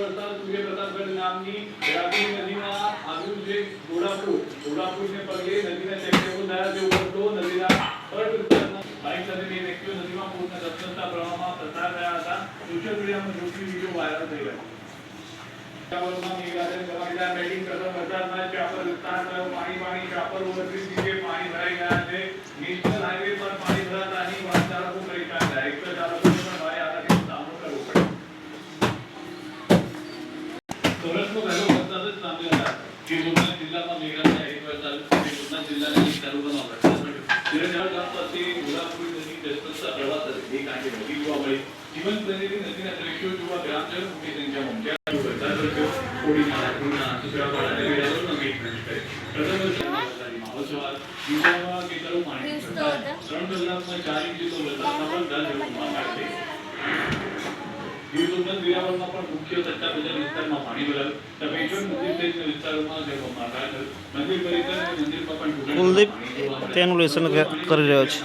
વરસાદ સૂર્ય પ્રતાપગઢ નામની રાપી નદીમાં આવ્યું છે ઘોડાપુરને પગલે નદીના ચેકડેમો દ્વારા જે ઓવરફ્લો નદીના તટ વિસ્તારમાં બાઇક સાથે બે વ્યક્તિઓ નદીમાં પૂરના ધસમસતા પ્રવાહમાં પસાર થયા હતા. સોશિયલ મીડિયામાં જોખમી વિડીયો વાયરલ થઈ રહ્યો છે. ચાપરમાં બેટિંગ કરતા વરસાદમાં ચાપર વિસ્તારમાં પાણી ચાપર ઓવરબ્રિજ નીચે પાણી ભરાઈ ગયા છે. નેશનલ હાઈવે પર પાણી ભરાતા અહીં વાહન ચાલકો પરેશાન થયા. રિક્ષા ચાલકોને પણ ભારે હાલાકીનો સામનો કરવો પડ્યો. સૌરાષ્ટ્રનો પહેલો વરસાદ જ સામે હતા. ગીર સોમનાથ જિલ્લામાં મેઘાલય એક વરસાદ ગીર સોમનાથ જિલ્લાના એક તાલુકામાં વરસાદ પડ્યો. ધીરજાળ ગામ પાસે ઘોડાપુર નદી ધસમસતા પ્રવાહ સાથે એક આંટી નદી જોવા મળી. જીવન બનેલી નદીના દ્રશ્યો જોવા ગ્રામજનો મોટી સંખ્યામાં ઉમટ્યા. વરસાદ વરસ્યો. કોડીનાળા, પૂર્ણા, સુત્રાપાડા અને વેરાવળમાં મેઘ ગર્જના કરી. પ્રથમ વરસાદી માહોલ સવાર યુવાઓમાં ખેતરો પાણી ભરાયા. 3 કલાકમાં 4 ઇંચ જેટલો વરસાદ થતાં જળબંબાકાર થઈ ગયો. ગીર સોમનાથ વેરાવળમાં પણ મુખ્ય સટ્ટા બજાર વિસ્તારમાં પાણી ભરાયું. તપેશ્વર મંદિર સહિતના વિસ્તારોમાં જળબંબાકાર થયો. મંદિર પરિસર અને મંદિરમાં પણ કુલદીપ તેનું લેસન કરી રહ્યો છે.